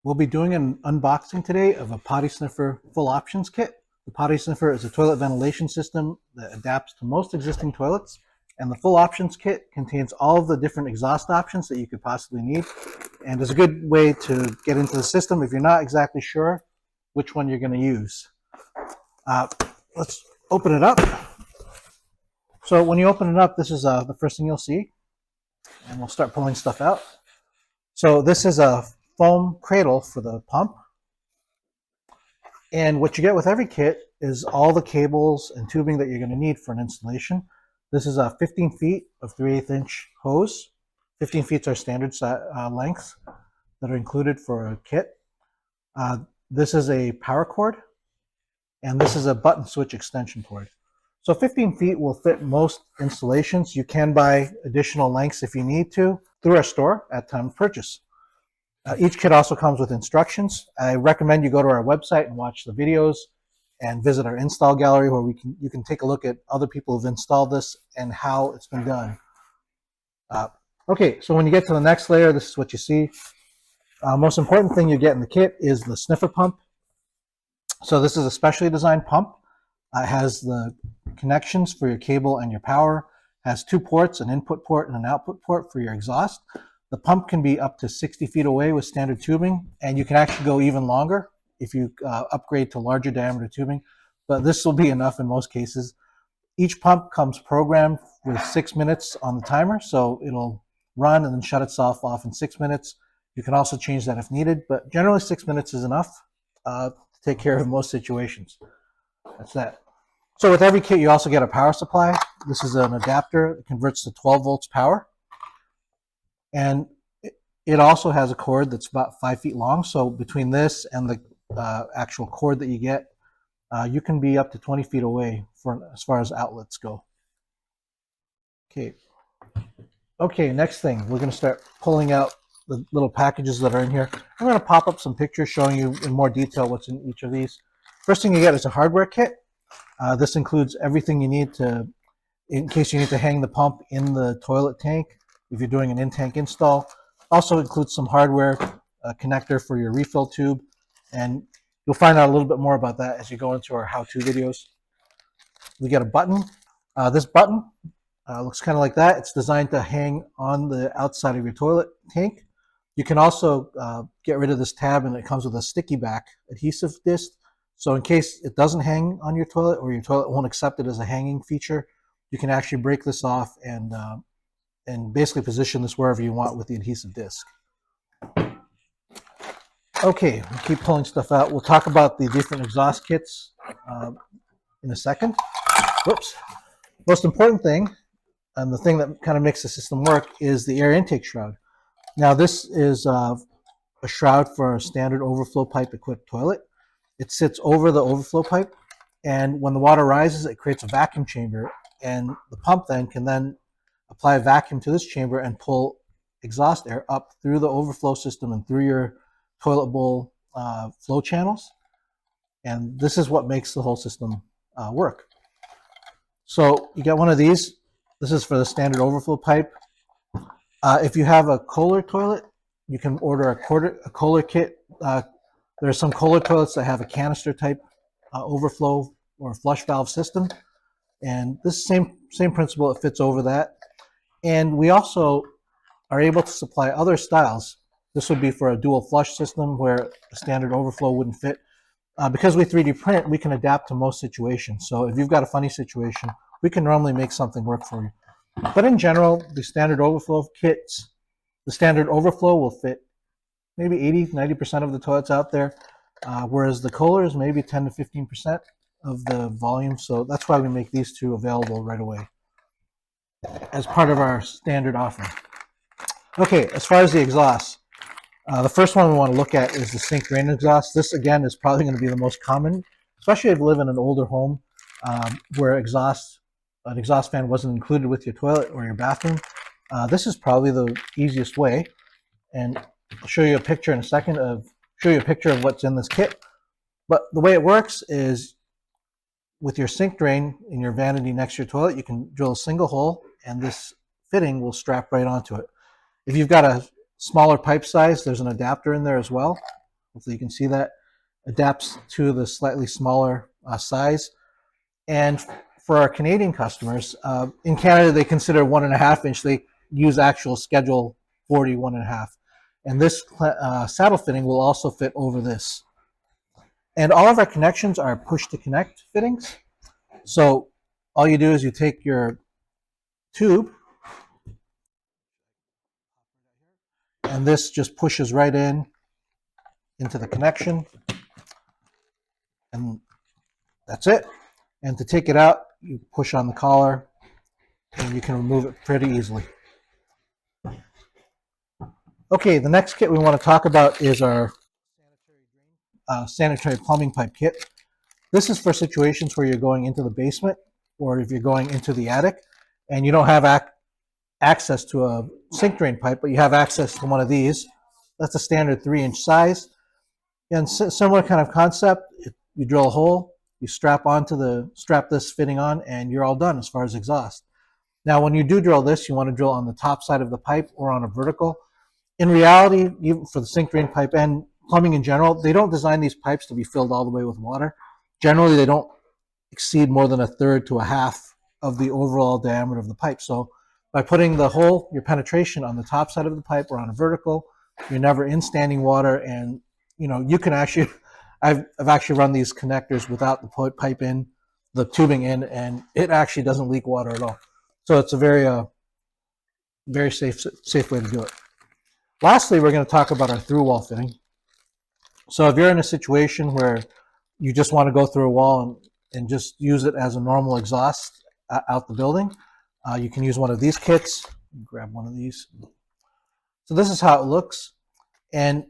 We'll be doing an unboxing today of a Potty Sniffer full options kit. The Potty Sniffer is a toilet ventilation system that adapts to most existing toilets, and the full options kit contains all of the different exhaust options that you could possibly need, and is a good way to get into the system if you're not exactly sure which one you're going to use. Let's open it up. So when you open it up, this is the first thing you'll see, and we'll start pulling stuff out. So this is a foam cradle for the pump. And what you get with every kit is all the cables and tubing that you're going to need for an installation. This is a 15 feet of 3/8 inch hose. 15 feet is our standard length that are included for a kit. This is a power cord, and this is a button switch extension cord. So 15 feet will fit most installations. You can buy additional lengths if you need to through our store at time of purchase. Each kit also comes with instructions. I recommend you go to our website and watch the videos and visit our install gallery where you can take a look at other people who've installed this and how it's been done. Okay, so when you get to the next layer, this is what you see. Most important thing you get in the kit is the sniffer pump. So this is a specially designed pump. It has the connections for your cable and your power. It has 2 ports, an input port and an output port for your exhaust. The pump can be up to 60 feet away with standard tubing, and you can actually go even longer if you upgrade to larger diameter tubing, but this will be enough in most cases. Each pump comes programmed with 6 minutes on the timer, so it'll run and then shut itself off in 6 minutes. You can also change that if needed, but generally 6 minutes is enough to take care of most situations. That's that. So with every kit, you also get a power supply. This is an adapter that converts to 12 volts power. And it also has a cord that's about 5 feet long. So between this and the actual cord that you get, you can be up to 20 feet away as far as outlets go. Okay, next thing, we're going to start pulling out the little packages that are in here. I'm going to pop up some pictures showing you in more detail what's in each of these. First thing you get is a hardware kit. This includes everything you need in case you need to hang the pump in the toilet tank, if you're doing an in-tank install. Also includes some hardware, a connector for your refill tube, and you'll find out a little bit more about that as you go into our how-to videos. We get a button. This button looks kind of like that. It's designed to hang on the outside of your toilet tank. You can also get rid of this tab, and it comes with a sticky back adhesive disc. So in case it doesn't hang on your toilet or your toilet won't accept it as a hanging feature, you can actually break this off and basically position this wherever you want with the adhesive disc. Okay, we'll keep pulling stuff out. We'll talk about the different exhaust kits in a second. Whoops. Most important thing, and the thing that kind of makes the system work, is the air intake shroud. Now this is a shroud for a standard overflow pipe equipped toilet. It sits over the overflow pipe, and when the water rises, it creates a vacuum chamber, and the pump can apply a vacuum to this chamber and pull exhaust air up through the overflow system and through your toilet bowl flow channels. And this is what makes the whole system work. So you get one of these. This is for the standard overflow pipe. If you have a Kohler toilet, you can order a Kohler kit. There are some Kohler toilets that have a canister type overflow or flush valve system. And this same principle, it fits over that. And we also are able to supply other styles. This would be for a dual flush system where a standard overflow wouldn't fit. Because we 3D print, we can adapt to most situations. So if you've got a funny situation, we can normally make something work for you. But in general, the standard overflow kits, the standard overflow will fit maybe 80–90% of the toilets out there, whereas the Kohler is maybe 10 to 15% of the volume. So that's why we make these two available right away as part of our standard offering. Okay, as far as the exhaust, the first one we want to look at is the sink drain exhaust. This, again, is probably going to be the most common, especially if you live in an older home where an exhaust fan wasn't included with your toilet or your bathroom. This is probably the easiest way, and I'll show you a picture in a second of what's in this kit. But the way it works is with your sink drain in your vanity next to your toilet, you can drill a single hole, and this fitting will strap right onto it. If you've got a smaller pipe size, there's an adapter in there as well. Hopefully you can see that. Adapts to the slightly smaller size. And for our Canadian customers, in Canada, they consider 1.5 inch. They use actual schedule 40 1.5. And this saddle fitting will also fit over this. And all of our connections are push to connect fittings. So all you do is you take your tube, and this just pushes right in into the connection, and that's it. And to take it out, you push on the collar, and you can remove it pretty easily. Okay, the next kit we want to talk about is our sanitary plumbing pipe kit. This is for situations where you're going into the basement, or if you're going into the attic and you don't have access to a sink drain pipe, but you have access to one of these. That's a standard 3-inch size. And similar kind of concept. You drill a hole, you strap this fitting on, and you're all done as far as exhaust. Now, when you do drill this, you want to drill on the top side of the pipe or on a vertical. In reality, even for the sink drain pipe and plumbing in general, they don't design these pipes to be filled all the way with water. Generally, they don't exceed more than 1/3 to 1/2 of the overall diameter of the pipe. So by putting the hole, your penetration on the top side of the pipe or on a vertical, you're never in standing water. And you can actually, I've actually run these connectors without the pipe in, the tubing in, and it actually doesn't leak water at all. So it's a very safe way to do it. Lastly, we're going to talk about our through wall fitting. So if you're in a situation where you just want to go through a wall and just use it as a normal exhaust out the building, you can use one of these kits. Grab one of these. So this is how it looks. And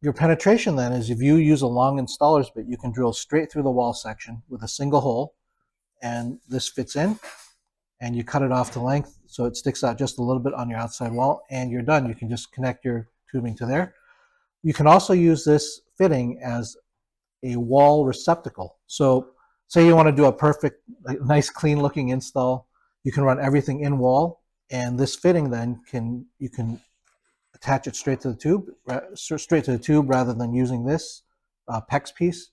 your penetration then is, if you use a long installer's bit, you can drill straight through the wall section with a single hole, and this fits in, and you cut it off to length so it sticks out just a little bit on your outside wall, and you're done. You can just connect your tubing to there. You can also use this fitting as a wall receptacle. So say you want to do a perfect, nice, clean looking install, you can run everything in wall, and this fitting then you can attach it straight to the tube rather than using this PEX piece.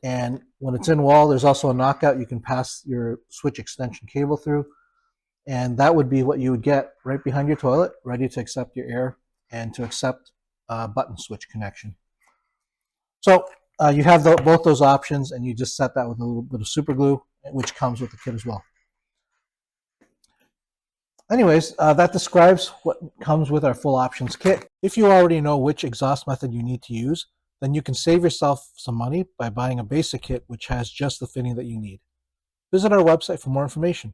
And when it's in wall, there's also a knockout. You can pass your switch extension cable through, and that would be what you would get right behind your toilet, ready to accept your air and to accept a button switch connection. So you have both those options, and you just set that with a little bit of super glue, which comes with the kit as well. Anyways, that describes what comes with our full options kit. If you already know which exhaust method you need to use, then you can save yourself some money by buying a basic kit which has just the fitting that you need. Visit our website for more information.